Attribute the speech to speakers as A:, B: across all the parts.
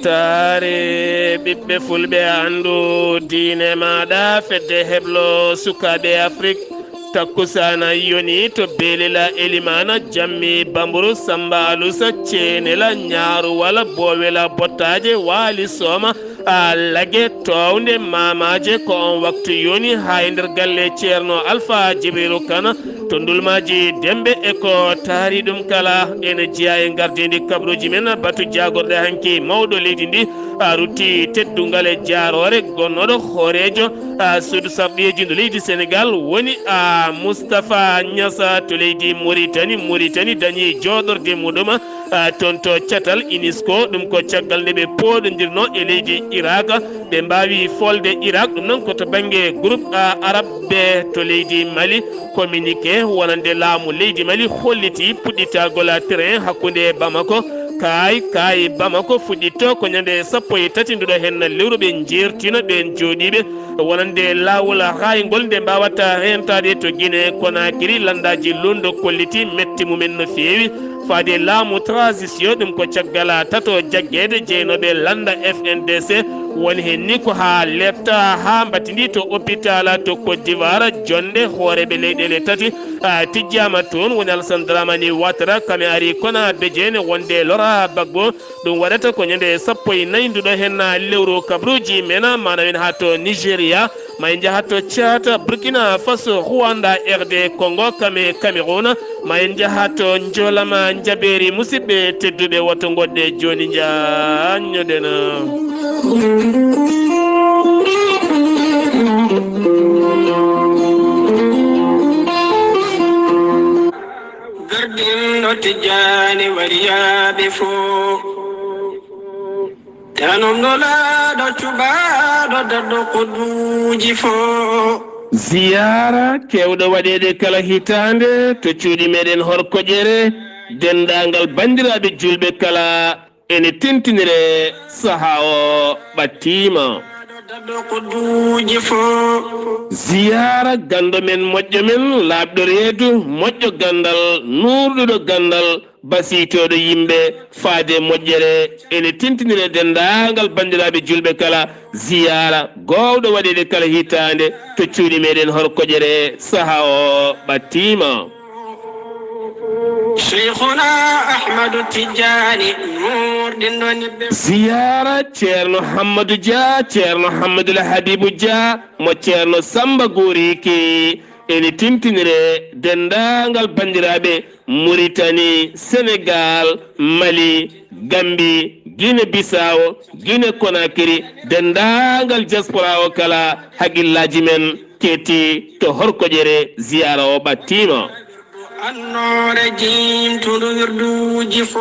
A: siftare ɓiɓɓe fulɓe andu diine maɗa fedde heblo sukaɓe Afrique takkusana yoni to belela elimana jammi bamburu samba alusa cenela ñaaru wala bowela bottaje wali soma lage towde mamaje ko on waktu yoni ha e nder galle ceerno Alpha Djibril Kane to ndulmaji dembe e ko taari ɗum kala ene jeeya e gardidi kabruji men batu jagorɗe hanki mawɗo leydi ndi rutti teddungal e jaarore gonnoɗo hoorejo suudu sarɗiyeji ndo leydi Sénégal woni Moustapha Niassa to leydi Mauritanie dañi joɗorde muɗum toon to catal UNESCO ɗum ko caggal nde ɓe poɗodirno e leydi Irak ɓe mbawi folde Irak ɗum noon koto banggue groupe arabe ɓe to leydi Mali communiqué wonande laamu leydi Mali holliti puɗɗitagol train hakkude Bamako kayi Bamako fuɗɗitto ko ñande 13 nduɗo hen lewru ɓe jertino ɓen jooɗiɓe wonande lawol hayngol nde mbawata rentade to Guinée Conakry landaji londo kolliti metti mumen no fewi faade laamu transition ɗum ko caggal tato jaggede jeynoɓe landa FNDC woni hen ni ko ha lefta ha mbatidi to hôpital to Côte d'Ivoire jonde hooreɓe leyɗele tati tijjama toon woni Alassane Dramani Ouattara kame ari kona bejeene wonde Laurent Gbagbo ɗum waɗata ko ñande 14 nduɗo hen lewru kabruji men manamen ha to Nigéria ma en jahat to Tchad Burkina Faso Rwanda RD Congo kame Cameroun ma en jahat to jolama jaɓeri musidɓe tedduɓe woto goɗɗe joni jañoɗena
B: gardin tijani wariyaɓe fo tanomnolaɗo cubaɗo daddo koduji fo
A: ziyara kewɗo waɗede kala hitande to cuuɗi meɗen Horkoƴere dendagal bandiraɓe julɓe kala ene tintinire saha o ɓattima ziyara gando men moƴƴo men laaɓɗo reedu moƴƴo gandal nurɗuɗo gandal basitoɗo yimɓe faade moƴƴere ene tintinire dendagal bandiraɓe julɓe kala ziyara gowɗo waɗede kala hitande to cuuɗi meɗen Horkoƴere saha o ɓattima
B: Cheikhuna Ahmadu Tijani
A: ziyara ceerno Hammadou Dia ceerno Hammadoul Habibou Dia mo ceerno Samba Goriki ene tintinire dendagal bandiraɓe Mauritanie Sénégal Mali Gambie Guinée Bissau Guinée Conakry dendagal diaspora o kala haaguillaji men ketti to Horkoƴere ziyara o ɓattima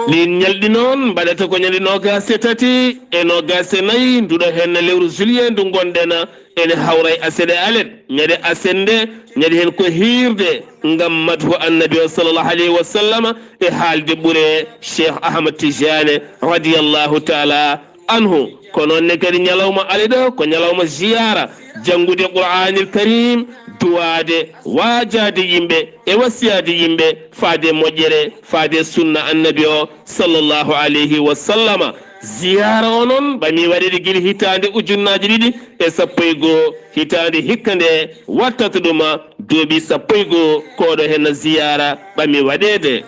A: min ñalɗi noon mbaɗata ko ñande nogase tati e nogase nayyi nduɗo hen lewru juillet ndu gonɗen ene hawray asede alet ñande asende ñande hen ko hirde ngam madhu annabi o sallllahu alayhi wa sallam e haalde ɓuure Cheikh Ahmad Tijane radiallahu taala anhu ko noonne kadi ñalawma aliɗo ko ñalawma ziyara janngude Qur'anil Karim duwade wajade yimɓe e wasiyade yimɓe faade moƴƴere faade sunna annabi o sallllahu alayhi wa sallama ziyara o noon ɓami waɗede guila hitande ujunnaji ɗiɗi e 15 hitande hikka nde wattata ɗuma duuɓi 15 koɗo hen ziyara ɓami waɗede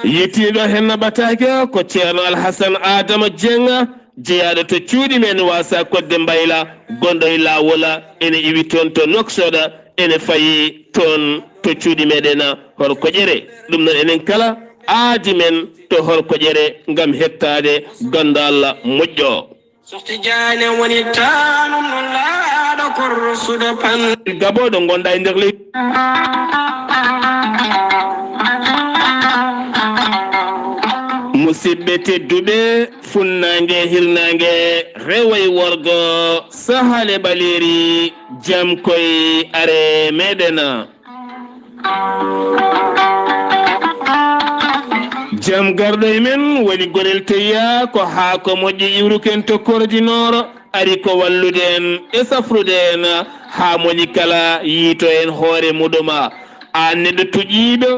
A: yettiɗo hen ɓatake ko ceerno Alhassane Adama Dieng jeeyaɗo to cuuɗi men wasa kodde mbayla gonɗo e lawola ene iwi toon to Nouakchott ene fayi toon to cuuɗi meɗen Horkoƴere ɗum noon enen kala aadi men to Horkoƴere ngam hettade gandal moƴƴo gaboɗo gonɗa e nder leydi musidɓe tedduɓe funnangue hirnangue rewoye worgo sahale ɓaleri jam koye are meɗen jam garɗo e men woni gonel teya ko ha ko moƴƴi iwruken to kordinoro ari ko wallude en e safrude en ha moni kala yiito en hoore muɗuma a neɗɗo tuƴiɗo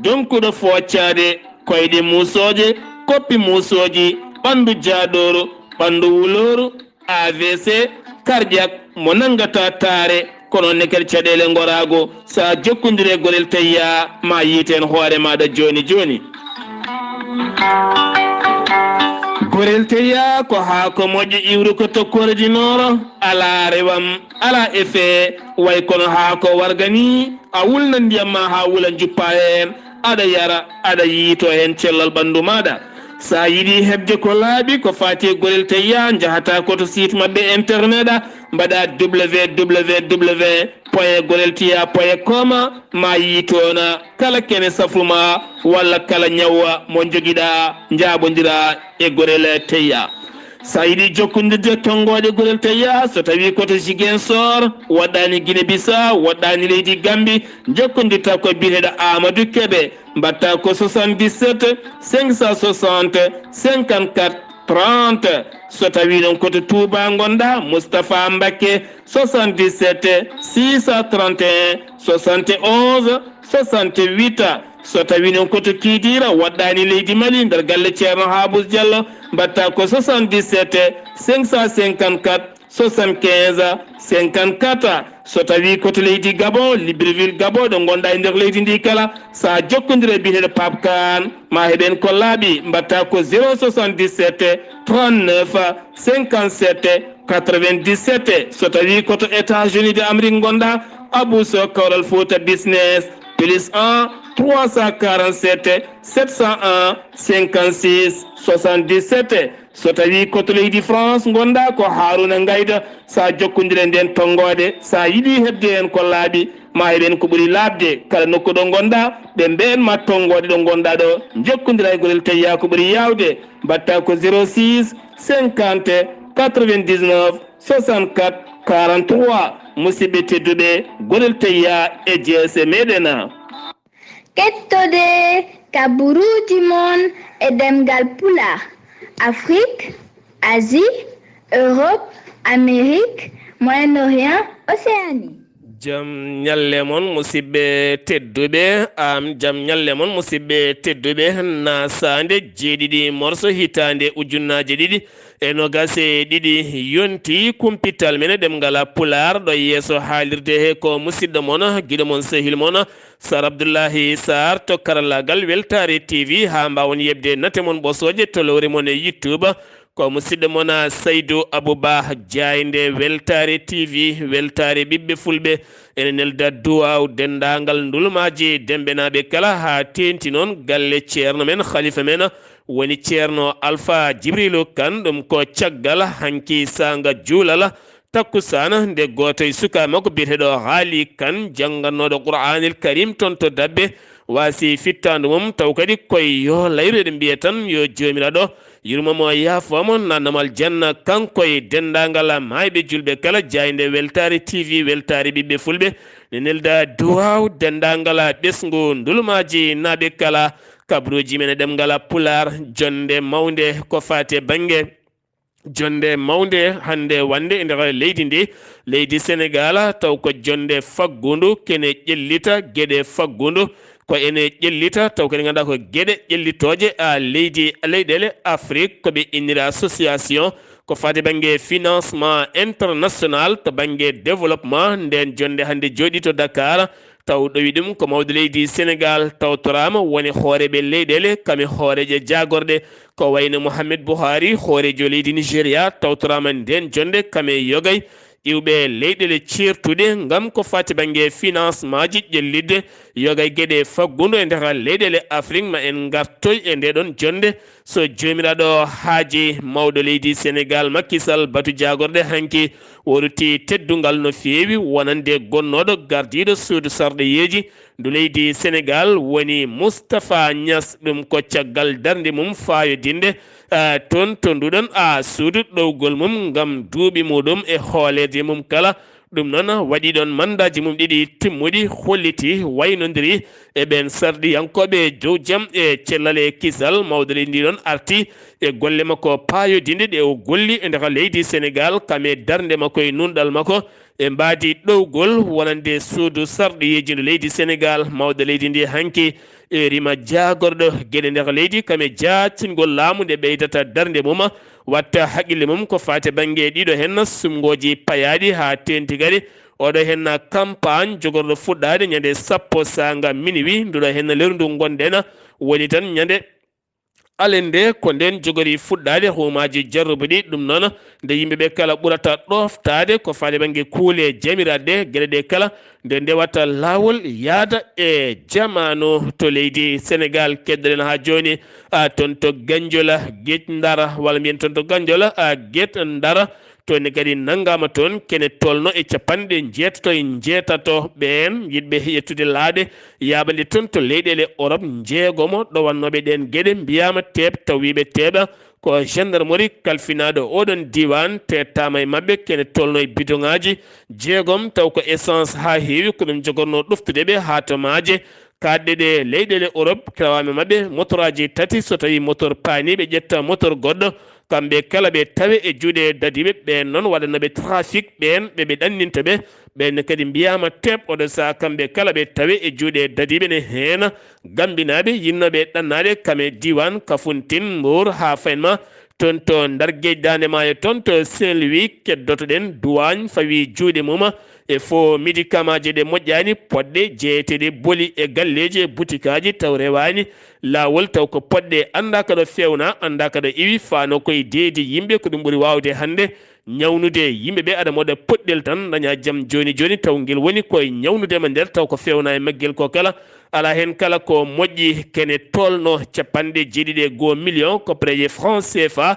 A: donkuɗo foccade koyɗe musoje koppi musoji ɓandu jaaɗoru ɓandu wuloru AVC cardiaque mo nangata taare kono ne kadi caɗele gorago sa jokkodire golel tayya ma yiiten hoore maɗa joni joni gorel tayya ko ha ko moƴƴo iwru ko tokkoreji nooro ala rewam ala effet way kono ha ko wargani a wulna ndiyam ma ha wula juppa hen aɗa yara aɗa yiito hen cellal ɓandu maɗa sa yiɗi hebde ko laaɓi ko fati gorel tayya jahata koto site mabɓe internet a mbaɗa www.goreltiya.com ma yiitona kala kene safuma walla kala ñawwa mo joguiɗa jaɓodira e gorel tayya sa yiɗi jokkodirde tongoɗe gorel tayya so tawi koto Ziguinchor waɗɗani Guinée Bissau waɗɗani leydi Gambie jokkodirta ko biyeteɗo Amadou Kébé mbatta ko 77 560 54 30 so tawi ɗon koto Touba gonɗa Moustapha Mbacké 77 631 71 68 so tawi ɗon koto Kidira waɗɗani leydi Mali nder galle ceerno Habous Diallo mbatta ko 77 554 75 54 so tawi koto leydi Gabon Libreville Gabon ɗo gonɗa e nder leydi ndi kala sa jokkodire biyeteɗo Pape Kane ma heɓen ko laaɓi mbatta ko 077 39 57 97 so tawi koto États-Unis de Amérique gonɗa Abou Sow Kawral Fouta Business plus 1 347 701 56 77 so tawi koto leydi France gonɗa ko Harouna Ngayda sa jokkodire nden tongode sa yiɗi hebde hen ko laaɓi ma heɓen ko ɓuuri labde kala nokku ɗo gonɗa ɓe mben ma tongode ɗo gonɗa ɗo jokkodira e gorel tayya ko ɓuuri yawde mbatta ko 06 50 99 64 43 musidɓe tedduɓe gorel tayya e jeese meɗen
C: kettode kaburuji mon e ɗemngal pulaar Afrique, Asie, Europe, Amérique, Moyen-Orient, Océanie.
A: Jam ñalle mon musidɓe tedduɓe jam ñalle mon musidɓe tedduɓe naasaande jeeɗiɗi morso hitande ujunnaje ɗiɗi e nogase ɗiɗi yonti kumpital men ɗemngal pulaar ɗo yeeso haalirde he ko musidɗo mon guiɗo mon sehil mon Sar Abdullaahi Saar to karallagal Weltare TV ha mbawon yebde nate mon ɓosoje to lowre mon e YouTube ko musidɗo mon Saydou Abouba Diaynde Weltare TV Weltare ɓiɓɓe fulɓe ene nelda duwaw dendagal ndulmaji dembenaɓe kala ha tenti noon galle ceerno men khalifa men woni ceerno Alpha Djibrilu Kane ɗum ko caggal hanki sanga juulala takkusana nde goto e suka makko biyeteɗo haali Kane janggannoɗo Qur'anil Karim toon to Dabbe wasi fittandu mum taw kadi koye yo layru eɗen mbiya tan yo jomiraɗo yurmomo yaafamo nannamal janna kankoye dendagal mayɓe julɓe kala Diaynde Weltare TV Weltare ɓiɓɓe fulɓe ne nelda duwaw dendagal ɓesgu ndulmaji naɓe kala kabruji men e ɗemngal pulaar jonde mawde ko fate banggue jonde mawde hande wande e nder leydi ndi leydi Sénégal taw ko jonde faggundu kene ƴellita gueɗe faggundu ko ene ƴellita taw kadi ganduɗa ko gueɗe ƴellitoje leyɗele Afrique koɓe innira association ko fati banggue financement international to banggue développement nden jonde hande jooɗi to Dakar taw ɗowi ɗum ko mawde leydi Sénégal tawtorama woni hooreɓe leyɗele kame hooreje jagorɗe ko wayno Mouhamed Buhari hoorejo leydi Nigéria tawtorama nden jonde kame yogay iwɓe leyɗele ceertuɗe ngam ko fati banggue financement ji ƴellidde yogay gueɗe faggudu e nder leyɗele Afrique ma en gartoy e ndeɗon jonde so jomiraɗo haaji mawɗo leydi Sénégal Macky Sall batu jagorɗe hanki woruti teddungal no feewi wonande gonnoɗo gardiɗo suudu sarɗoyeji ndu leydi Sénégal woni Moustapha Niass ɗum ko caggal darde mum fayodinde toon to nduɗon suudu ɗowgol mum ngam duuɓi muɗum e hooleede mum kala ɗum noon waɗi ɗon mandaji mum ɗiɗi timmuɗi holliti waynodiri e ɓen sarɗiyankoɓe dow jaam e cellale kisal mawɗo leydi ndi ɗon arti e golle makko payodinde ɗe o golli e nder leydi Sénégal kame darde makko e nunɗal makko e mbadi ɗowgol wonande suudu sarɗoyeji ndu leydi Sénégal mawɗo leydi ndi hanki e rima jagorɗo gueɗe nder leydi kame jaccingol laamu nde ɓeydata darde mum watta haqqille mum ko fate banggue ɗiɗo hen sumgoji payaɗi ha tenti kadi oɗo hen campagne jogorɗo fuɗɗade ñande 10 sanga minuit nduɗo hen lerndu gonɗen woni tan ñande alende ko nden jogori fuɗɗade humaji jarrubuɗi ɗum noon nde yimɓeɓe kala ɓurata ɗoftade ko fade banggue kuule jamiradde gueɗe ɗe kala nde ndewata lawol yaada e jamanu to leydi Sénégal keddoɗen ha joni toon to Ganjola gueƴ Ndara walla mbiyen toon to Ganjola gueɗ Ndara toni kadi nanggama toon kene tolno e capanɗe jeetato e jeetato ɓen yiɗɓe yettude laaɗe yaɓande toon to leyɗele Europe jeegomo ɗowannoɓe ɗen gueɗe mbiyama teeb tawiɓe teeɓa ko gendarmerie kalfinaɗo oɗon diwan tettama e mabɓe kene tolno e bidon ngaji jeegom taw ko essence ha heewi ko ɗum jogorno ɗoftudeɓe ha to maaje kadɗe ɗe leyɗele Europe krawame mabɓe motor aji tati so tawi motor paani ɓe ƴetta motor goɗɗo kamɓe kala ɓe tawe e juuɗe dadiɓe ɓen noon waɗanoɓe trafic ɓen ɓeɓe ɗanninta ɓe ɓenne kadi mbiyama teeb oɗo saha kamɓe kala ɓe tawe e juuɗe dadiɓe ne heena gambinaɓe yinnoɓe ɗannaɗe kame diwan Kafountine Mbour ha faynma toon to ndar gueƴ Dande Maayo toon to Saint-Louis keddotoɗen duwagne fawi juuɗe mum e fo médicament ji ɗe moƴƴani poɗɗe jeeyeteɗe booli e galleji e boutique aji taw rewani lawol taw ko poɗɗe anda kaɗo fewna anda kaɗo iwi fano koye deedi yimɓe ko ɗum ɓuuri wawde hande ñawnude yimɓeɓe aɗa moɗa poɗɗel tan daña jaam joni joni taw guel woni koye ñawnudema nder taw ko fewna e maggel ko kala ala hen kala ko moƴƴi kene tolno capanɗe jeeɗiɗi million ko préje franc CFA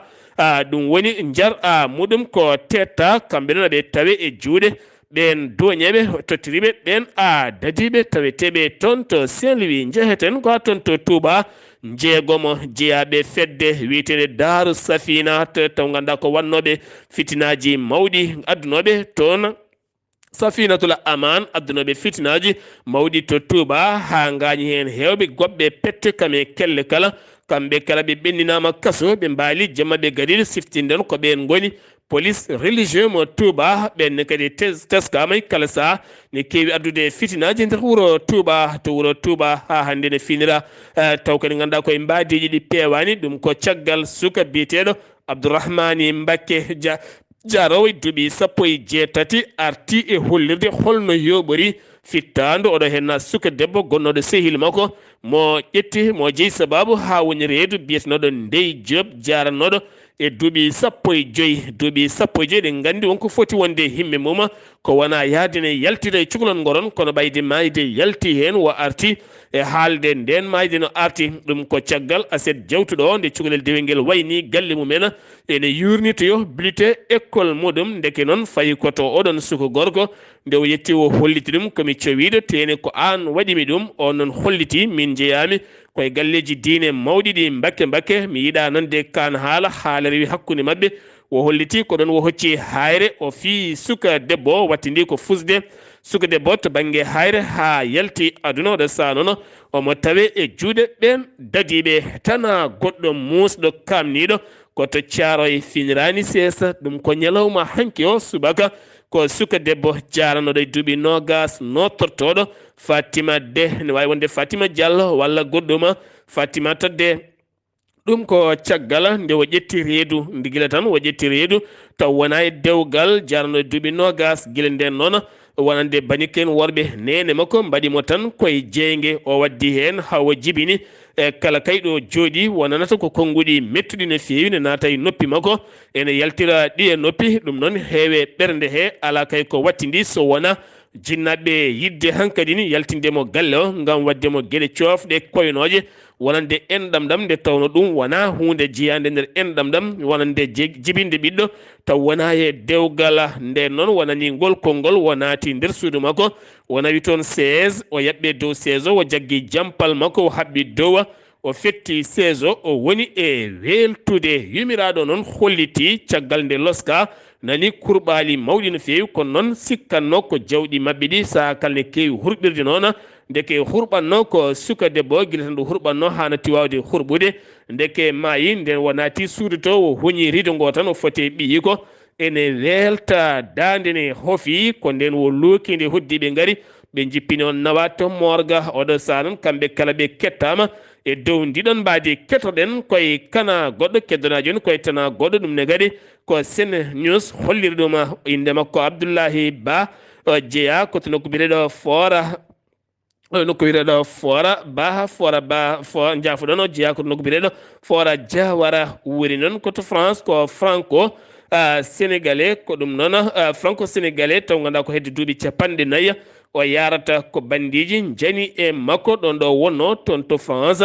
A: ɗum woni jar muɗum ko tetta kamɓe noon ɓe tawe e juuɗe ɓen doñeɓe tottiriɓe ɓen dadiɓe taweteɓe toon to Saint-Louis jeheten ko toon to Touba jeegomo jeeyaɓe fedde wiyeteɗe Daaru Safina taw ganduɗa ko wannoɓe fitinaji mawɗi addunoɓe toon Safinatul Aman addunoɓe fitinaji mawɗi to Touba ha gañi hen hewɓe goɓɓe pette kame kelle kala kamɓe kala ɓe ɓenninama kaso ɓe mbaali jammaɓe gariɗo siftinden ko ɓen goni police religieux mo Touba ɓenne kadi teskama kala saha ne kewi addude fitinaji nder wuuro Touba to wuuro Touba ha hande ne finira taw kadi ganduɗa koye mbadiji ɗi pewani ɗum ko caggal suka biyeteɗo Abdourahmani Mbacké Diarowo duuɓi 17 arti e hollirde holno yoɓori fittadu oɗo hen suka debbo gonnoɗo sehil makko mo ƴetti mo jeeyi sababu ha woni reedu biyetenoɗo Ndey Diop jaranoɗo e duuɓi 15 duuɓi 15 ɗe gandi wonko foti wonde himɓe mum ko wona yaadene yaltira e cukalon goron kono ɓayde mayde yalti hen wo arti e haalde nden mayde no arti ɗum ko caggal aset jawtuɗo o nde cukalel dewel ngel wayni galle mumen ene yurnitoyo bulletin école muɗum ndeke noon fayi koto oɗon suka gorko nde o yetti o holliti ɗum komi cowiɗo tene ko an waɗimi ɗum on noon holliti min jeeyami koye galleji diine mawɗi ɗi Mbacké mi yiiɗa nande kan haala rewi hakkude mabɓe o holliti ko ɗon o hocci hayre o fi suka debbo o wattidi ko fusde suka debbo to banggue hayre ha yalti aduna oɗo saha noon omo tawe e juuɗe ɓen dadiɓe tana goɗɗo musɗo kamniɗo koto Thiaroye finirani sesa ɗum ko ñalawma hanki o subaka ko suka debbo jaranoɗo e duuɓi nogas notortoɗo Fatima de ne wawi wonde Fatima Diallo walla goɗɗuma Fatima tadde ɗum ko caggal nde o ƴetti reedu ndi guila tan o ƴetti reedu taw wona e dewgal jarano e duuɓi nogas guila nden noon wonande baniken worɓe nene makko mbaɗimo tan koye jeygue o waddi hen hawo jibini e kala kayɗo jooɗi wonanata ko konnguɗi mettuɗi no feewi ne naata e noppi makko ene yaltira ɗi e noppi ɗum noon heewe ɓernde he ala kay ko wattidi so wona jinnaɓe yidde hankkadi ni yaltindemo galle o ngam waddemo gueɗe coofɗe koynoje wonande enɗam ɗam nde tawno ɗum wona hunde jeyande nder enɗam ɗam wonande jibinde ɓiɗɗo taw wona e dewgal nden noon wonani ngol konngol wonati nder suudu makko o nawi toon 16 o yaɓɓe dow 16 o jaggi jampal makko o haɓɓi dowa o fetti 16 o woni e weltude yumiraɗo noon holliti caggal nde loska nani kurɓali mawɗi no feewi kono noon sikkanno ko jawɗi mabɓe ɗi saha kalne kewi hurɓirde noon ndeke hurɓanno ko suka debbo guila tan ɗo hurɓanno hanati wawde hurɓude ndeke maayi nden wonati suudu to o huñi rido ngo tan o foti ɓiyi ko ene welta dande ne hoofi ko nden wo looki nde hoddiɓe gaari ɓe jippini on nawa to morga oɗo sanon kamɓe kala ɓe kettama e dow ndiɗon mbadi kettoɗen koye kana goɗɗo keddonaji joni koye tana goɗɗo ɗum ne kadi ko Sen News holliri ɗum inde makko Abdullaahi Ba jeeya koto nokku mbiɗeɗo Fora nokku mbiɗeɗo Fora Ba jafuɗon o jeeya koto nokku mbiɗeɗo Fora Diawara woni noon koto France ko franco sénégalais ko ɗum noon franco sénégalais taw ganduɗa ko hedde duuɓi capanɗe nayyi o yarata ko bandiji jani e makko ɗon ɗo wonno toon to France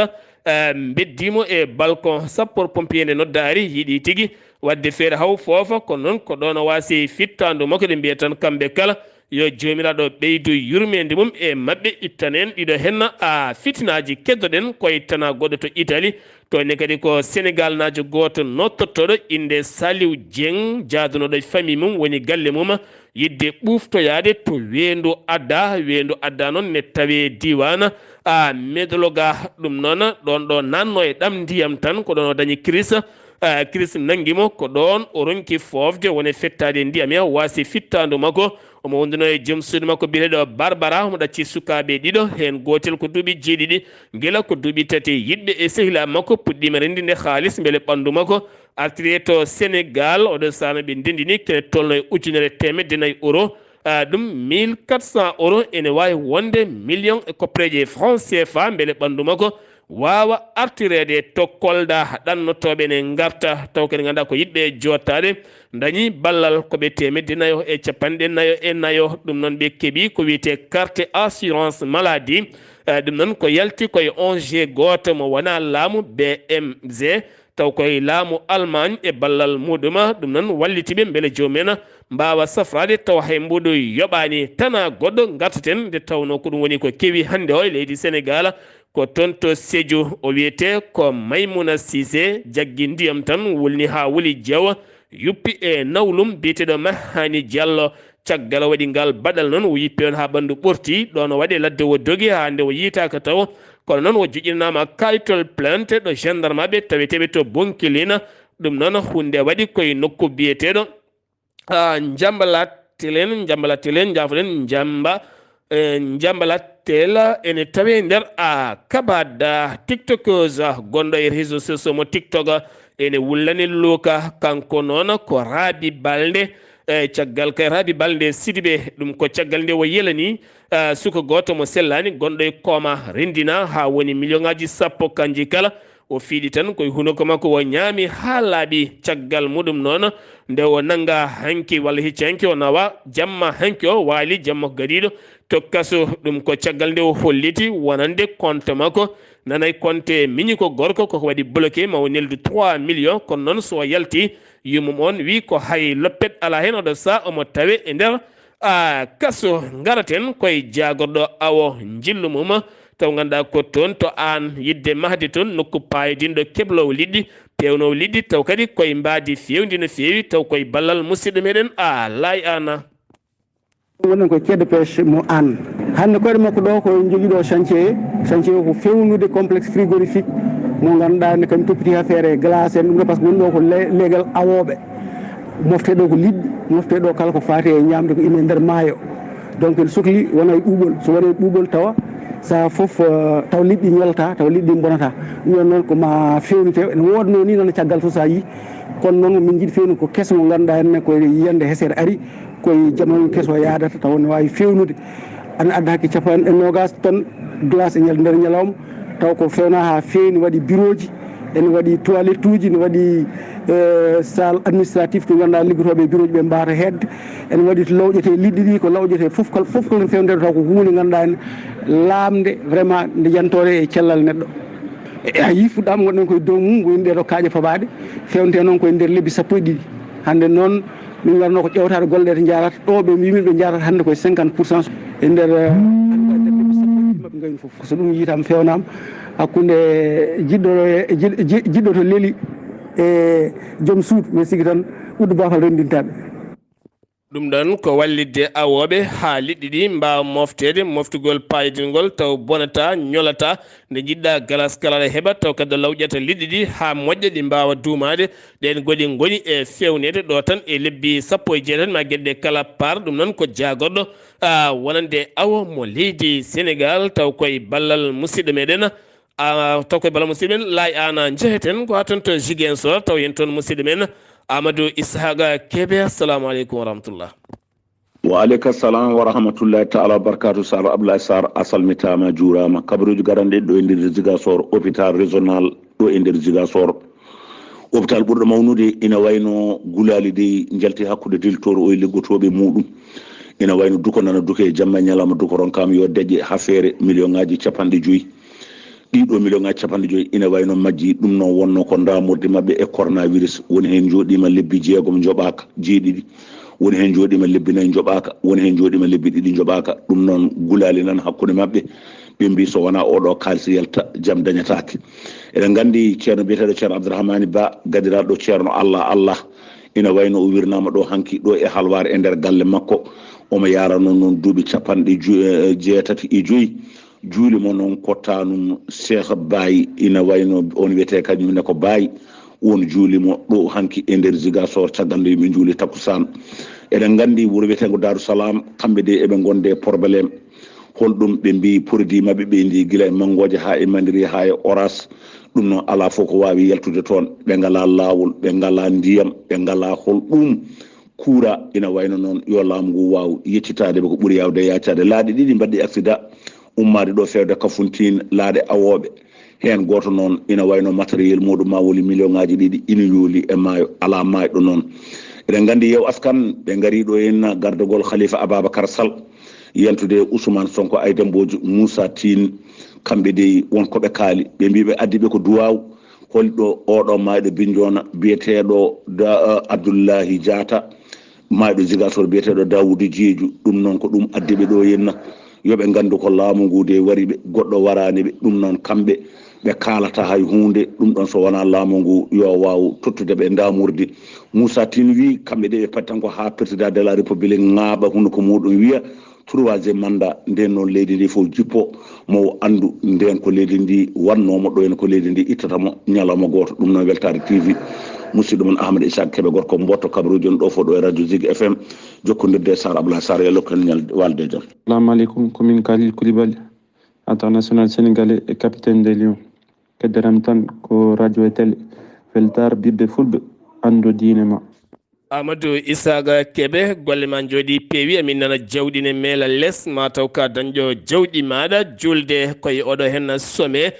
A: beddimo e balcon sapeur pompier nde noddari yiiɗi tigui wadde feere haw foofa kono noon ko ɗon o wasi fittandu makko ɗe mbiya tan kamɓe kala yo jomiraɗo ɓeydu yurmede mum e mabɓe ittanen ɗiɗo henna fitinaji keddoɗen koye tana goɗɗo to Italie to ne kadi ko Sénégal najo goto nottotoɗo inde Saliou Dieng jaadunoɗo famille mum woni galle mum yidde ɓuftoyade to wendu adda noon ne tawe diwana Medologa ɗum noon ɗon ɗo nanno e ɗam ndiyam tan ko ɗon o dañi crise nanguimo ko ɗon o ronki fofde wone fettade ndiyam ya wasi fittandu makko omo wonduno e joom suudu makko biyeteɗo Barbara omo ɗacci sukaɓe ɗiɗo hen gotel ko duuɓi jeeɗiɗi guila ko duuɓi tati yiɗɓe e sehila makko puɗɗima rendinde haalis beele ɓandu makko artiri to Sénégal oɗo sano ɓe ndendini kene tolno e ujunere temedde nayyi euro ɗum 1400 euro ene wawi wonde million e koppreje franc CFA beele ɓandu makko wawa artirede to Kolda ɗannotoɓe ne garta taw kadi ganduɗa ko yiɗɓe jottade dañi ballal koɓe temedde nayo e capanɗe nayo e nayo ɗum noon ɓe keeɓi ko wiyete carte assurance maladie ɗum noon ko yalti koye 11 goto mo wona laamu BMG taw koye laamu Allemagne e ballal muɗuma ɗum noon wallitiɓe beele jomumen mbawa safrade taw hay mbuɗu yoɓani tana goɗɗo gartaten nde tawno ko ɗum woni ko keewi hande o e leydi Sénégal ko toon to Sédhiou o wiyete ko Maymouna Cissé jaggi ndiyam tan wulni ha wuli jeewa yuppi e nawlum biyeteɗo Mahani Diallo caggal o waɗi ngal baɗal noon o yippi on ha ɓandu ɓurti ɗon o waɗi ladde o dogi ha nde o yitaka taw kono noon o joƴinama kayitol plainte ɗo gendarme aɓe taweteɓe to Bonkilina ɗum noon hunde waɗi koye nokku biyeteɗo Jambalatelel jafoɗen Jambalatel ene tawe nder kabada tiktokeuse gonɗo e réseau sociaux mo tiktok ene wullani luuka kanko noon ko Rabi Balde caggal kay Rabi Balde Sidiɓe ɗum ko caggal nde o yelani suka goto mo sellani gonɗo e kooma rendina ha woni million ngaji sappo kanji kala o fiiɗi tan koye hunoko makko o ñaami ha laaɓi caggal muɗum noon nde o nanga hanki walla hicci hanki o nawa jamma hanki o waali jamma ko gadiɗo tokkaso ɗum ko caggal nde o holliti wonande compte makko nanay compte miñi ko gorko koko waɗi bloqué ma o neldu 3 millions kono noon so yalti yumum on wi ko hay loppet ala hen oɗo sa omo tawe e nder kaso garaten koye jagorɗo awo jillu mum taw ganduɗa ko toon to an yidde mahde toon nokku payodinɗo keblowo liɗɗi pewnowo liɗɗi taw kadi koye mbadi fewndi no fewi taw koye ballal musidɗo meɗen laay ana
D: wonen koye kedde pêche mo an hande koyɗe makko ɗo ko joguiɗo chantier ko fewnude complexe frigorifique mo ganduɗa ne kañum toppiti affaire glace en ɗum ɗo par ce que woni ɗo ko leegal awoɓe mofteɗo ko liɗɗi mofteɗo kala ko fati e ñamde ko ine nder maayo donc en sohli wona e ɓuuɓol so waɗi ɓuuɓol tawa sa foof taw liɗɗi ñolata taw liɗɗi bonata ɗum noon ko ma fewnite ene wodno ni noon caggal to sa yi kono noon min jiiɗi fewnude ko keso mo ganduɗa henne koye yiyande heesere ari koye jamanu keso yadata taw ne wawi fewnude ana adda hakke capanɗe 20 tonnes glace e nder ñalawma taw ko fewna ha fewi waɗi bureau ji ene waɗi toilette uji ne waɗi salle administratif to ganduɗa liggotoɓe bureau ji ɓe mbawata hedde ene waɗi to lawƴete liɗɗi ɗi ko lawƴete foof kala fewndede taw ko hunde ganduɗa hen lamde vraiment nde yantore e cellal neɗɗo a yi fuɗɗama gonɗen koye dow mum woni ɗeɗo kaaƴe faɓade fewnte noon koye nder lebbi sappo e ɗiɗi hande noon min garno ko ƴewtade golle ɗe jarata ɗo ɓe mbimi ɓe jarata hande koye 50% e nder lebbi sappo e ɗiɗi maɓe gayni foof so ɗum yitama fewnama hakkude jiɗɗo to leeli e joom suudu mi sigi tan uddu bafal rendintaɓe
A: ɗum ɗon ko wallidde awoɓe ha liɗɗi ɗi mbawa moftede moftugol payidingol taw bonata ñolata nde jiɗɗa galas kala heɓa taw kadi lawƴata liɗɗi ɗi ha moƴƴa ɗi mbawa duumade ɗen goɗi goni e fewnede ɗo tan e lebbi 18 ma gueɗe kala par ɗum noon ko jagorɗo wonande awo mo leydi Sénégal taw koye ballal musidɗo meɗen taw koye ballal musidɗo men laay ana jeeheten ko ha ton to Ziguinchor taw yen toon musidɗo men Amadou Ishaqa Kebe. Assalamu aleykum wa rahmatullah.
E: wa aleykum salam wa rahmatullahi taala wa barakatu. Sar Abdullaahi Saar a salmitama juurama kabaruji garanɗe ɗo e nder Ziguinchor hôpital régional ɗo e nder Ziguinchor hôpital ɓurɗo mawnude ina wayno gulali de jalti hakkude diltoro o e liggotoɓe muɗum ina wayno duko nana duke e jamma ñalama duko ronkama yo deƴƴe ha feere million ngaji 50 ɗiɗo million ngaji 50 ina wayno majji ɗum noon wonno ko ndamurde mabɓe e coronavirus woni hen joɗima lebbi jeegom joɓaka jeeɗiɗi woni hen joɗima lebbi nayyi joɓaka woni hen joɗima lebbi ɗiɗi joɓaka ɗum noon gulali nan hakkude mabɓe ɓe mbi so wona oɗo kaalisi yalta jaam dañatake eɗen gandi ceerno biyeteɗo ceerno Abdourahmani Ba gadiraɗo ceerno Allah ina wayno o wirnama ɗo hanki ɗo e halware e nder galle makko omo yarano noon duuɓi 65 juuli mo noon kottanum Cheikh Baye ina wayno on wiyete kañumne ko Baye won juulimo ɗo hanki e nder Ziguinchor caggal nde yimɓe juuli takkusan eɗen gandi wuuro wiyetego Darou Salam kamɓe de eɓe gonde probléme holɗum ɓe mbi produit mabɓe ɓe ndi guila e mangoje ha e mandiri ha e oras ɗum noon ala fof ko wawi yaltude toon ɓe ngala lawol ɓe ngala ndiyam ɓe ngala holɗum kuura ina wayno noon yo laamu ngu waw yeccitade ɓe ko ɓuuri yawde yaccade laaɗe ɗiɗi mbaɗɗi accident ummade ɗo fewde Kafountine laaɗe awoɓe hen goto noon ina wayno matériel muɗum ma woni million ngaji ɗiɗi ina yooli e maayo ala mayɗo noon eɗen gandi yew askan ɓe gari ɗo henna gardegol Khalifa Ababacar Sall yaltude Ousmane Sonko Aydemboji Moussa Tine kamɓe de wonkoɓe kaali ɓe mbiɓe addiɓe ko duwaw holɗo oɗo mayɗo Bignona biyeteɗo Abdullahi Diatta mayɗo Ziguinchor biyeteɗo Dawoudou Diédhiou ɗum noon ko ɗum addiɓe ɗo henna yoɓe gandu ko laamu ngu de wari ɓe goɗɗo warani ɓe ɗum noon kamɓe ɓe kalata hay hunde ɗum ɗon so wona laamu ngu yo waw tottude ɓe damurde Moussa Tine wi kamɓe de ɓe patti tan ko ha président de la république ŋaaɓa hunde ko muɗum wiya troisiéme mandat nden noon leydi ndi fof jippo mo andu nden ko leydi ndi wannomo ɗo hen ko leydi ndi ittatamo ñalawma goto ɗum noon Weltare TV musidɗo mon Ahmadou Ishaqa Kebe gorko mboto kabaruji on ɗo fo ɗo e radio Zig FM jokkodirde Sar Abdoulaye Saar yo lokkan walde jaam.
F: Assalamu aleykum commune Khalil Koulibaly international sénégalais et capitaine des Lions keddaram tan ko radio e télé Weltare ɓiɓɓe fulɓe ando diine ma.
A: Amadou Ishaqa Kebe golle ma jooɗi peewi amin nana jawɗine meela less ma taw ka dañƴo jawɗi maɗa julde koye oɗo hen sommet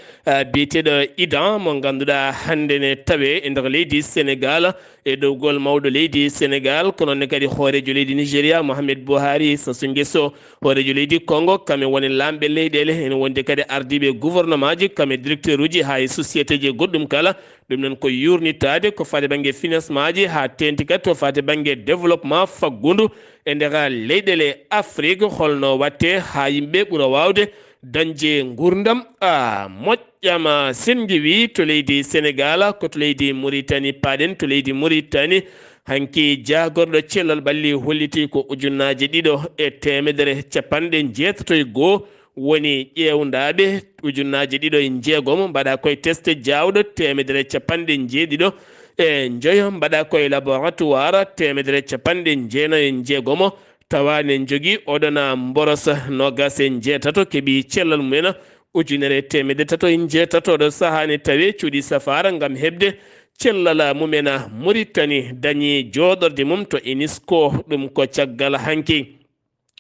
A: biyeteɗo idan mo ganduɗa hande ne tawe e nder leydi Sénégal e ɗowgol mawɗo leydi Sénégal ko noonne kadi hoorejo leydi Nigéria Mohamed Buhari Sassou Nguesso hoorejo leydi Congo kamɓe woni lamɓe leyɗele ene wonde kadi ardiɓe gouvernement ji kamɓe directeur uji ha e société ji goɗɗum kala ɗum noon ko yurnitade ko fade banggue financement ji ha tenti kadi to fade banggue développement faggudu e nder leyɗele Afrique holno watte ha yimɓe ɓuura wawde dañde gurdam moƴƴama sen jeewi to leydi Sénégal ko to leydi Mauritanie paɗen to leydi Mauritanie hanki jagorɗo cellal ɓalli holliti ko 2,190 woni ƴewndaɓe 2,6 mbaɗa koye test jawɗo 1,7 e joyo mbaɗa koye laboratoire 1,96 tawane jogui oɗona mborosa nogas e jeetato keeɓi cellal mumen 3,3 oɗo sahani tawi cuuɗi safara gam hebde cellal mumen Mauritanie dañi joɗorde mum to UNESCO ɗum ko caggal hanki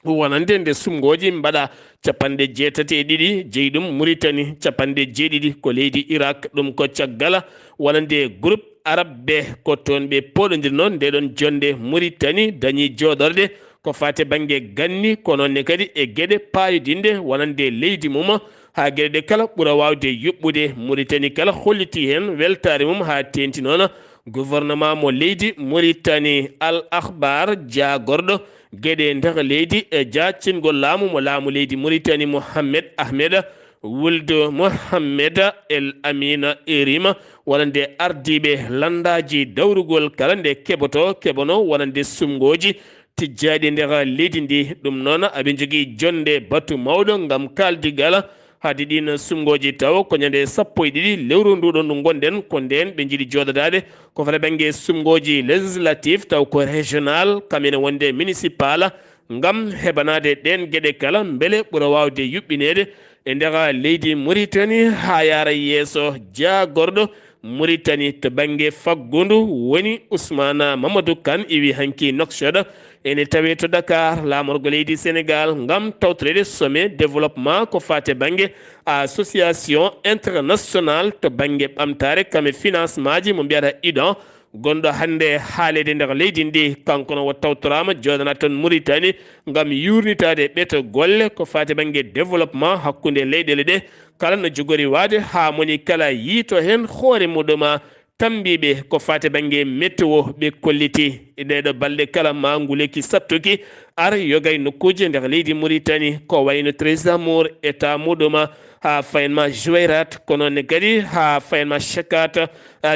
A: wonande nde sumgoji mbaɗa 82 jeeyi ɗum Mauritanie 70 ko leydi Irak ɗum ko caggal wonande groupe arabe ɓe ko toon ɓe poɗodir noon ndeɗon jonde Mauritanie dañi joɗorde ko fate banggue ganni ko nonne kadi e gueɗe payodinde wonande leydi mum ha gueɗe ɗe kala ɓuura wawde yuɓɓude Mauritanie kala holliti hen weltare mum ha tenti noon gouvernement mo leydi Mauritanie Al Akhbar jagorɗo gueɗe nder leydi e jaccingol laamu mo laamu leydi Mauritanie Mohamed Ahmed Wuld Mohamed El Amina Erima wonande ardiɓe landaji dawrugol kala nde keɓono wonande sumgoji tijjaɗi nder leydi ndi ɗum noon aɓe jogii jonde batu mawɗo ngam kaldigal hade ɗin sumgoji taw ko ñande 12 lewru nduɗo ndu gonɗen ko nden ɓe jiiɗi jododade ko fata banggue sumgoji législatif taw ko régional kamene wonde municipal ngam heɓanade ɗen gueɗe kala beele ɓuura wawde yuɓɓinede e nder leydi Mauritanie ha yara yeeso jagorɗo Mauritanie to banggue faggudu woni Ousmane Mamadou Kane iwi hanki Nouakchott ene tawe to Dakar lamorgo leydi Sénégal ngam tawtorede sommet développement ko fate banggue association internationale to banggue ɓamtare kame financement ji mo mbiyata IDON gonɗo hande haalede nder leydi ndi kankono wo tawtorama jodana toon Mauritanie ngam yurnitade ɓeto golle ko fate banggue développement hakkude leyɗele ɗe kala no jogori wade ha moni kala yiito hen hoore muɗuma tambiɓe ko fate banggue météo ɓe kolliti ɗeɗo balɗe kala ma nguleki sattuki ar yogay nokkuji nder leydi Mauritanie ko wayno Trésamour état muɗuma ha fayenma Jouairat kono ne kadi ha fayenma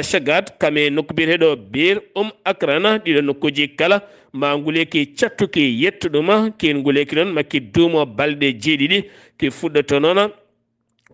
A: Chagat kame nokku biyeteɗo Bir Akrana ɗiɗo nokkuji kala ma nguleki cattuki yettuɗuma kin nguleki noon makki duumo balɗe jeeɗiɗi ki fuɗɗoto noon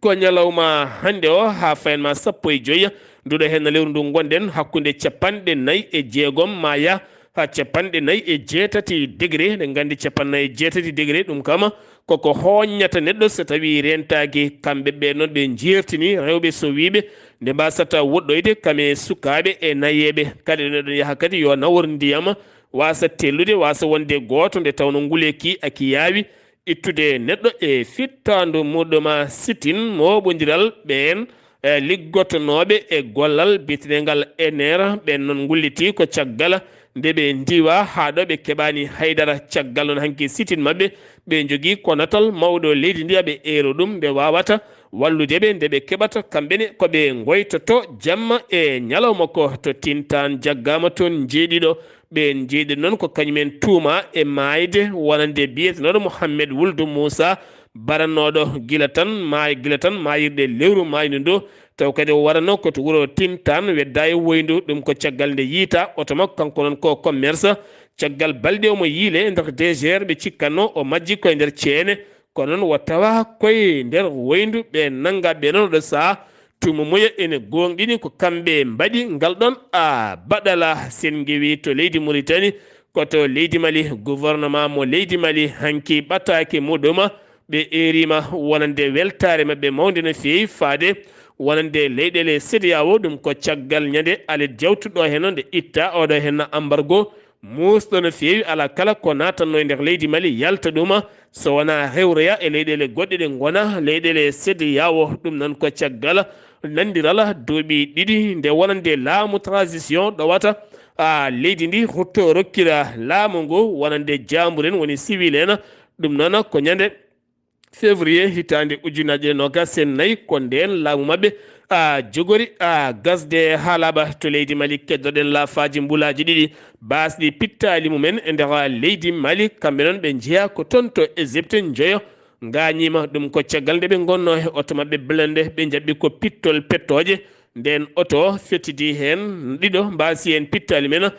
A: ko ñalawma hande o ha fayenma 15 nduɗo hen lewru ndu gonɗen hakkude 46 maya ha 47 degré nde gandi 47 degré ɗum kama koko hoññata neɗɗo so tawi rentaki kamɓe ɓe noon ɓe jirtini rewɓe so wiɓe nde mbasata woɗɗoyde kame sukaɓe e nayeɓe kadi neɗɗo yaaha kadi yo nawor ndiyam wasa tellude wasa wonde goto nde tawno nguleki aki yaawi ittude neɗɗo e fittandu muɗuma sitin moɓodiral ɓen liggotonoɓe e gollal biteɗengal ENR ɓen noon ngulliti ko caggal nde ɓe ndiwa haɗo ɓe keɓani haydara caggal noon hanki sitin mabɓe ɓe jogui konatal mawɗo leydi ndi aɓe eero ɗum ɓe wawata walludeɓe nde ɓe keɓata kamɓene koɓe goytoto jamma e ñalawma ko to tintan jaggama toon jeeɗiɗo ɓe jeeɗi noon ko kañumen tuuma e mayde wonande biyetenoɗo Mouhamed Wuld Moussa barannoɗo gila tan mayirɗe lewru maydu ndu taw kadi o waɗano koto wuuro Tintan wedda e woyndu ɗum ko caggal nde yiita oto makko kanko noon ko commerce caggal balɗe omo yiile nder DGR ɓe cikkanno o majji koye nder ceene kono noon wo tawa koye nder woyndu ɓe nanga ɓe noon ɗo saha tuma muya ene gonɗini ko kamɓe mbaɗi ngal ɗon baɗala sen gewi to leydi Mauritanie koto leydi Mali gouvernement mo leydi Mali hanki ɓattaki muɗuma ɓe erima wonande weltare mabɓe mawde no fewi faade wonande leyɗele CEDEAO ɗum ko caggal ñande alet jawtuɗo hen nde itta oɗo hen embargo musɗo no fewi ala kala ko natanno e nder leydi Mali yalta ɗuma so wona rewroya e leyɗele goɗɗe ɗe gona leyɗele CEDEAO ɗum noon ko caggal nandiral duuɓi ɗiɗi nde wonande laamu transition ɗowata leydi ndi rutto rokkira laamu ngu wonande jamburen woni civil en ɗum noon ko ñande février hitande ujunnaje nogas e nayyi ko nden laamu mabɓe jogori gasde haalaɓa to leydi Mali keddoɗen laafaji mbulaji ɗiɗi basɗi pittali mumen e nder leydi Mali kamɓe noon ɓe jeeya ko toon to Égypte joyo gañima ɗum ko caggal nde ɓe gonno e oto mabɓe blende ɓe jaɓɓi ko pittol pettoje nden oto fettidi hen ɗiɗo mbasi hen pittali men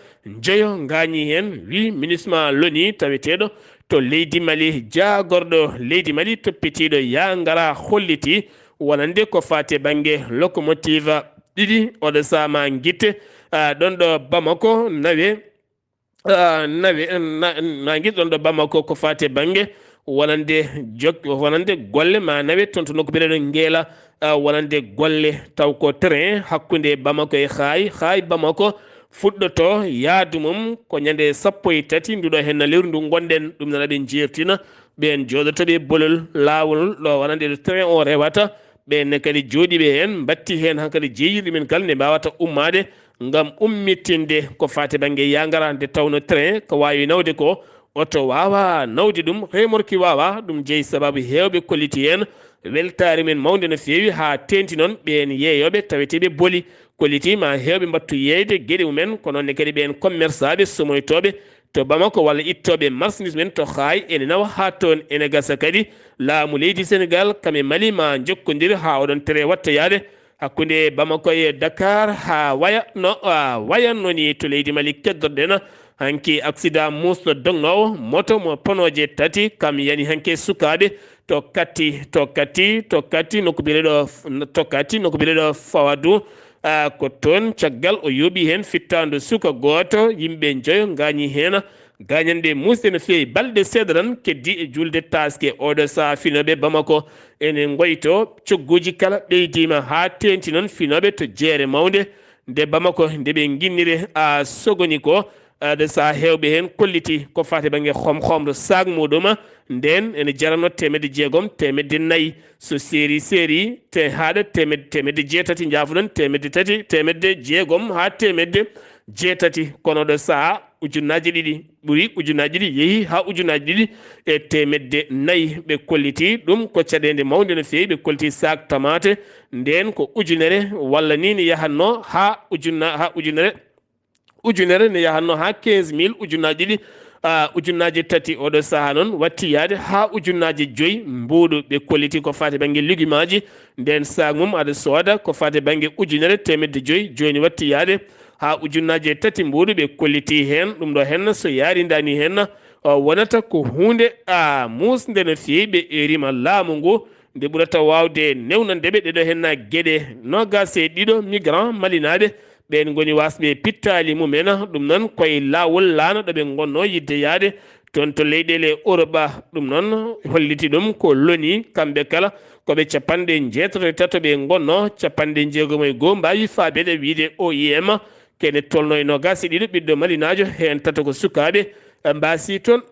A: joyo gañi hen wi ministre loni taweteɗo to leydi Mali jagorɗo leydi Mali toppitiɗo ya ngara holliti wonande ko fate banggue locomotive ɗiɗi oɗo sama guitte ɗon ɗo Bamako nawe ma guitte ɗon ɗo Bamako ko fate banggue wonande golle ma nawe toon to nokku biyeteɗo Ngeela wonande golle taw ko train hakkude Bamako e Haay Bamako fuɗɗoto yaadu mum ko ñande 13 nduɗo hen lewru ndu gonɗen ɗum nana ɓe jertina ɓen joɗoto ɓe bolol lawol ɗo wonande ɗo train o rewata ɓenne kadi jooɗiɓe hen batti hen hankkadi jeeyirɗi men kala nde mbawata ummade ngam ummitinde ko fate banggue yangara nde tawno train ko wawi nawde ko oto wawa nawde ɗum remorki wawa ɗum jeeyi sababu hewɓe kolliti hen weltare men mawde no fewi ha tenti noon ɓen yeeyoɓe taweteɓe booli kolliti ma hewɓe mbattu yeyde gueɗe mumen ko noonne kadi ɓen commerçaɓe somoytoɓe to Bamako walla ittoɓe marchandise men to Haay ene nawa ha toon ene gasa kadi laamu leydi Sénégal kame Mali ma jokkodiri ha oɗon tere watta yaade hakkude Bamako e Dakar ha wayanno ni to leydi Mali keddorɗen hanki accident musɗo dognowo moto mo ponoje tati kam yani hanke sukaɓe tokkati nokko bileɗo fawadu ko toon caggal o yooɓi hen fittandu suka goto yimɓe joyo gañi hen gañande musde no fewi balɗe seeɗa tan keddi e julde taske oɗo saha finoɓe Bamako ene goyto cogguji kala ɓeydima ha tenti noon finoɓe to jeere mawde nde Bamako nde ɓe guinniri sogoni ko de saha hewɓe hen kolliti ko fate banggue xomxomre sag muɗum nden ene jarano 600 so séri te haɗa temedde jeetati jafuɗon temedde jeegom ha temedde jeetati kono ɗo saha ujunnaji ɗiɗi ɓuuri ujunnaji ɗiɗi yeehi ha ujunnaji ɗiɗi e temedde 4 ɓe kolliti ɗum ko caɗede mawde no fewi ɓe kolliti sac tamate nden ko ujunere walla ni ne yahanno ha ujunere ne yahanno ha 15 000 ujunnaji ɗiɗi ujunnaji tati oɗo saha noon watti yaade ha ujunnaji 5 mbuuɗu ɓe kolliti ko fate banggue lijumaji nden sac mum aɗa sooda ko fate banggue ujunere temedde 5 joni watti yaade ha ujunnaji tati mbuuɗu ɓe kolliti hen ɗum ɗo henna so yarindani hen wonata ko hunde musde no fewi ɓe erima laamu ngu nde ɓurata wawde newnadeɓe ɗeɗo henna gueɗe nogas e ɗiɗo migrant malinaɓe ɓen goni wasɓe pittali mumen ɗum noon koye lawol laana ɗo ɓe gonno yidde yaade toon to leyɗele Europe ɗum noon holliti ɗum ko loni kamɓe kala koɓe 93 ɓe gonno 61 mbawi faabede wiide OIM kene tolno e nogas e ɗiɗo ɓiɗɗo malinajo hen tata ko sukaɓe mbasi toon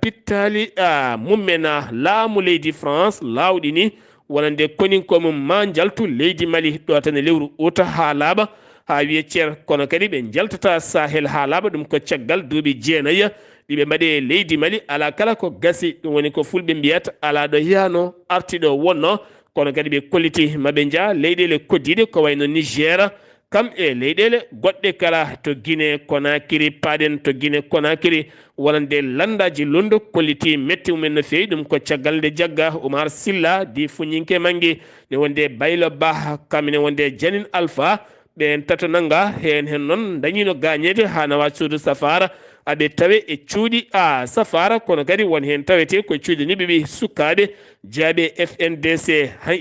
A: pittali mummen laamu leydi France lawɗi ni wonande koninkomum ma jaltu leydi Mali ɗo tan e lewru uta ha laaɓa ha wiye ceer kono kadi ɓe jaltata Sahel ha laaɓa ɗum ko caggal duuɓi 9 ɗiɓe mbaɗe leydi Mali ala kala ko gasi ɗum woni ko fulɓe mbiyata ala ɗo yihano artiɗo wonno kono kadi ɓe kolliti maɓe jaa leyɗele koddiɗe ko wayno Niger kam e leyɗele goɗɗe kala to Guinée Conakry paɗen to Guinée Conakry wonande landaji londo kolliti metti mumen no fewi ɗum ko caggal nde jagga Oumar Silla di fuñinke mangue ne wonde Baylo Ba kam ne wonde Janin Alpha ɓen tato nanga hen noon dañino gañede ha nawa suudu safara aɓe tawe e cuuɗi safara kono kadi won hen tawete ko cuuɗi ni ɓeɓe sukkaɓe jaaɓe FNDC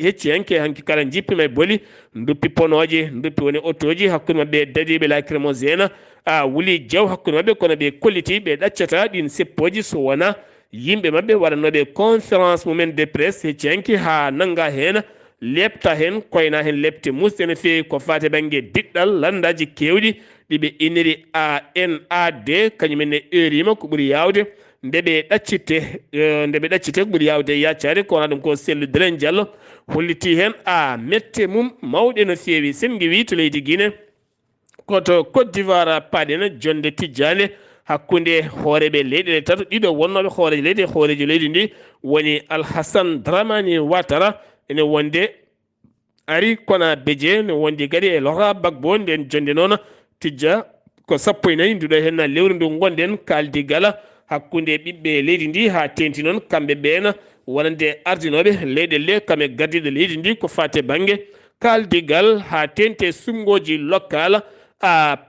A: hecci hanki kala jippima e booli duppi ponoje duppi woni autoji hakkude mabɓe dadiɓe lacrymogène wuuli jaw hakkude mabɓe kono ɓe kolliti ɓe ɗaccata ɗin seppoji so wona yimɓe mabɓe waɗanoɓe conférence mumen de presse hecci hanki ha nanga hen lepta hen koyna hen lepte musde no fewi ko fate banggue diɗɗal landaji kewɗi ɗiɓe iniri ANAD kañumenne erima ko ɓuuri yawde ndeɓe ɗaccite ko ɓuuri yawde yaccade ko wona ɗum ko sellu Delen Diallo holliti hen mette mum mawɗe no fewi sen wi to leydi Guinée koto Côte d'Ivoire paɗena jonde tijjande hakkude hooreɓe leyɗele tato ɗiɗo wonnoɓe hooreji leydi ndi woni Alhassane Dramani Ouattara ene wonde ari kona beje ne wondi kadi e Laurent Gbagbo nden jonde noon tijja ko 14 nduɗo hen lewru ndu gonden kaldigala hakkude ɓiɓɓe leydi ndi ha tenti noon kamɓe ɓeena wonande ardinoɓe leyɗele kamɓe gardiɗo leydi ndi ko fate banggue kaldigal ha tente sumgoji local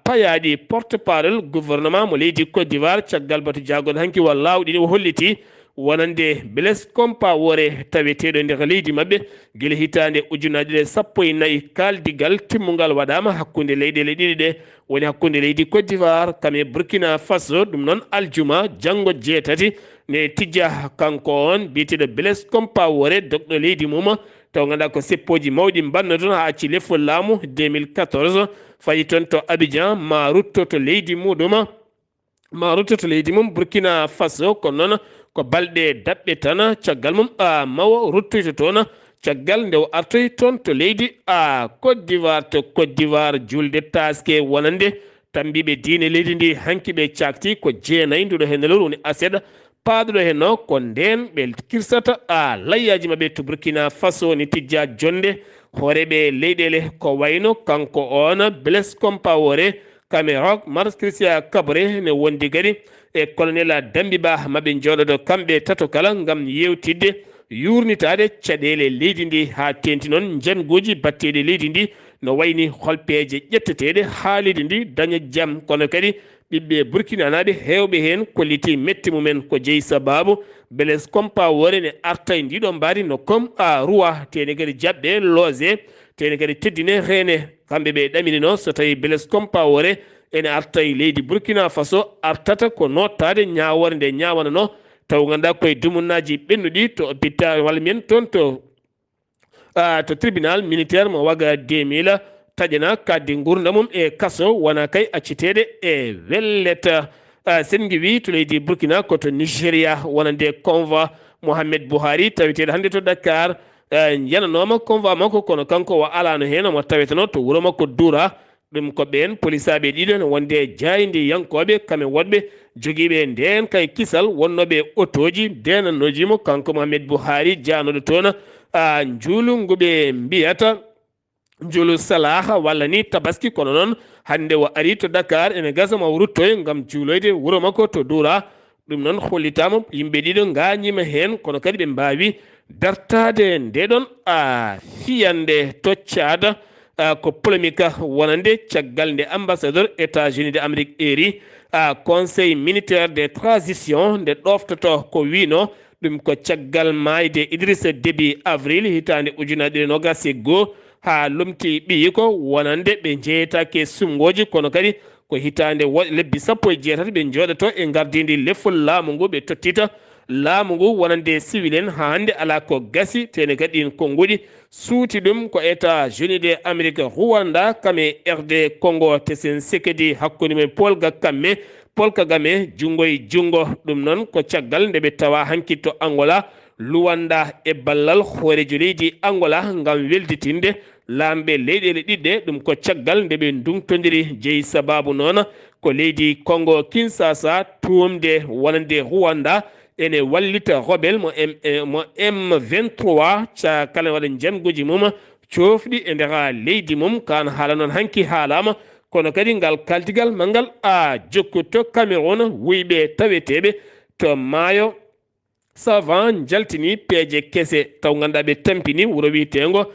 A: payaɗi porte parole gouvernement mo leydi Côte d'Ivoire caggal bato jagoɗo hanki wa lawɗi ɗi o holliti wonande Blaise Compaoré taweteɗo nder leydi mabɓe guila hitande ujunnaje 14 kaldigal timmugal waɗama hakkude leyɗele ɗiɗi ɗe woni hakkude leydi Côte d'Ivoire kame Burkina Faso ɗum noon aljuma janggo jeetati ne tijja kanko on biyeteɗo Blaise Compaoré dokɗo leydi mum taw ganduɗa ko seppoji mawɗi mbanno toon ha acci lefol laamu 2014 fayi toon to Abidjan ma ruttoto leydi muɗum Burkina Faso kono noon ko balɗe daɓɓe tan caggal mum mawo ruttoyto toon caggal nde o artoy toon to leydi Côte d'Ivoire julde taske wonande tambiɓe diine leydi ndi hanki ɓe cakti ko jeenayyi nduɗo hen lewru woni aseɗa paaduɗo hen o ko nden ɓe kirsata layyaji mabɓe to Burkina Faso ni tijja jonde hooreɓe leyɗele ko wayno kanko on Blaise Compaoré Cameroon Mars Christian Kaboré ne wondi kadi e colonel Dambiba maɓe jooɗoɗo kamɓe tato kala gam yewtidde yurnitade caɗele leydi ndi ha tenti noon janguji batteɗe leydi ndi no wayni holpeje ƴetteteɗe ha leydi ndi daña jaam kono kadi ɓiɓɓe burkinanaɓe hewɓe hen kolliti metti mumen ko jeeyi sababu Blaise Compaoré ne arta e ndiɗo mbadi no comme roi tene kadi jaɓɓe loge tene kadi teddine rene kamɓe ɓe ɗaminino so tawi Blaise Compaoré ene arta e leydi Burkina Faso artata ko nottade ñawore nde ñawanano taw ganduɗa koye dumunnaji ɓennuɗi to hôpital walla men toon to tribunal militaire mo waga 2000 taƴana kaddi gurdam mum e kaso wona kay accitede e welleta sen wi to leydi Burkina koto Nigéria wonande convoi Mohamed Buhari taweteɗo hande to Dakar yananoma convoi makko kono kanko wa alano hen omo taweteno to wuuro makko Doura ɗum ko ɓen polisaɓe ɗiɗo ne wonde jaydi yankoɓe kamɓe wonɓe joguiɓe nden kay kisal wonnoɓe otoji denannojimo kanko Mohamed Buhari janoɗo toon juulu nguɓe mbiyata juulu salaha walla ni tabaski kono noon hande o ari to Dakar ene gasa mo ruttoy gam juuloyde wuuro makko to Doura ɗum noon hollitama yimɓe ɗiɗo gañima hen kono kadi ɓe mbawi dartade ndeɗon fiyande toccada ko polémique wonande caggal nde ambassadeur États-Unis de Amérique eri conseil militaire de transition nde ɗoftoto ko wino ɗum ko caggal mayde Idrissa Déby avril hitande ujunere 2021 ha lomti ɓiyi ko wonande ɓe jeeyatake sumgoji kono kadi ko hitande lebbi 17 ɓe jooɗoto e gardidi leffol laamu ngu ɓe tottita laamu ngu wonande civil en ha hande ala ko gasi tene kadi ɗin konguɗi suuti ɗum ko États-Unis de Amérique Rwanda kame RD Congo tesen sekedi hakkude men Paul Kagame jungo e jungo ɗum noon ko caggal nde ɓe tawa hanki to Angola luwanda e ballal hoorejo leydi Angola ngam welditinde lamɓe leyɗele ɗiɗɗe ɗum ko caggal nde ɓe ndungtodiri jeeyi sababu noon ko leydi Congo Kinshasa tumde wonande Rwanda ene wallita rebel mo M23 ca kala waɗa janguji mum cofɗi e nder leydi mum kan haala noon hanki haalama kono kadi ngal kaltigal mangal jokkuto Cameroun wuyɓe taweteɓe to maayo savant jaltini peeje kese taw ganduɗa ɓe tampini wuuro wiyetego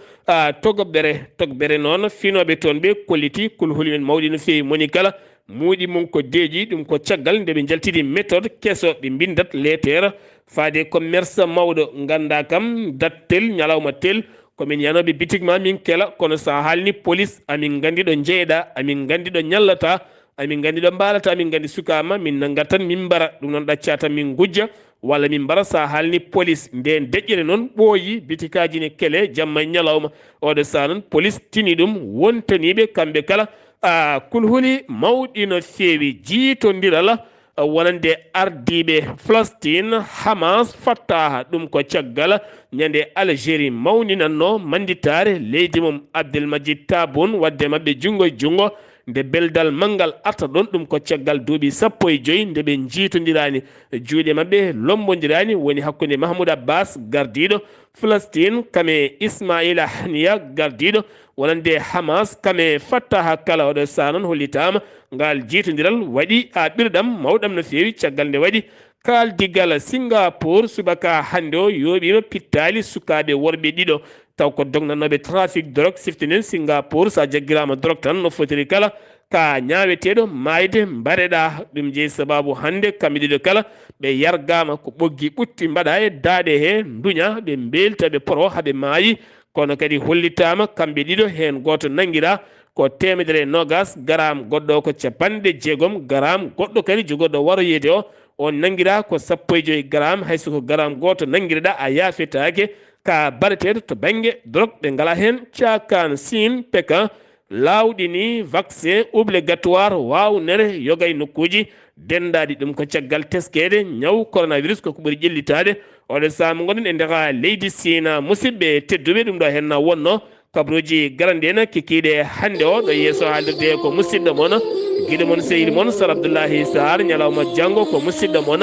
A: togbere noon finoɓe toon ɓe kolliti kulhuli men mawɗi no fewi moni kala muuɗi mum ko deeƴi ɗum ko caggal nde ɓe jaltidi méthode kesso ɓe bindat lettere faade commerce mawɗo ganda kam dattel ñalawma tel komin yanoɓe bitique ma min kela kono sa haalni police amin gandi ɗo jeeyɗa amin gandi ɗo ñallata amin gandi ɗo mbalata amin gandi sukama min naggat tan min mbara ɗum noon ɗacca tan min gujja walla min mbara sa haalni police nden deƴƴere noon ɓooyi bitikaji ne kele jamma e ñalawma oɗo sa noon police tini ɗum wontaniɓe kamɓe kala kulhuli mawɗi no feewi jiitodiral wonande ardiɓe Palestine Hamas Fattah ɗum ko caggal ñande Algérie mawninanno manditare leydi mum Abdelmadjid Tabboune wadde mabɓe jungo e jungo nde beldal mangal arta ɗon ɗum ko caggal duuɓi 15 nde ɓe jiitodirani juuɗe mabɓe lombodirani woni hakkude Mahmoud Abbas gardiɗo Palestine kame Ismaila Haniya gardiɗo wonande Hamas kame Fattah kala oɗo sa noon hollitama ngal jiitodiral waɗi ɓirɗam mawɗam no fewi caggal nde waɗi kaldigal Singapour subaka hande o yooɓima pittali sukaɓe worɓe ɗiɗo taw ko dognanoɓe trafic drogue siftinen Singapour sa jagguirama drogue tan no fotiri kala ka ñaweteɗo mayde mbareɗa ɗum jeeyi sababu hande kamɓe ɗiɗo kala ɓe yargama ko ɓoggi ɓutti mbaɗa e daade he duña ɓe belta ɓe poro haaɓe maayi kono kadi hollitama kamɓe ɗiɗo hen goto nanguira ko 120 garam goɗɗo ko 60 garam goɗɗo kadi jogoɗo waroyede o on nanguira ko 15 garam hayso ko garam goto nanguireɗa a yaafetake ka baɗeteɗo to banggue drogue ɓe ngala hen cakan sin pekan lawɗi ni vaccin obligatoire wawnere yoga e nokkuji dendaɗi ɗum ko caggal teskede ñaw coronavirus koko ɓuuri ƴellitade oɗo saama gonɗen e ndeka leydi Sina musidɓe tedduɓe ɗum ɗo henna wonno kabruji garande en kikiɗe hande o ɗo yeeso haalirde ko musidɗo moon guiɗo moon sehil moon Sar Abdullaahi Saar ñalawma janggo ko musidɗo moon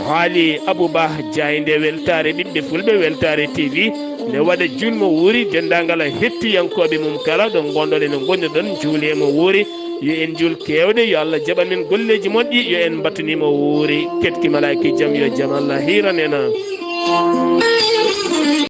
A: haali Abouba Diaynde weltare ɓiɓɓe fulɓe weltare TV ne waɗa julmo wuuri dendagal hettiyankoɓe mum kala ɗo gonɗon ene gonɗiɗon juulemo wuuri yo en juul kewɗe yo Allah jaɓan men golleji moƴƴi yo en battanimo wuuri ketki malaiki jaam yo jaam Allah hiranena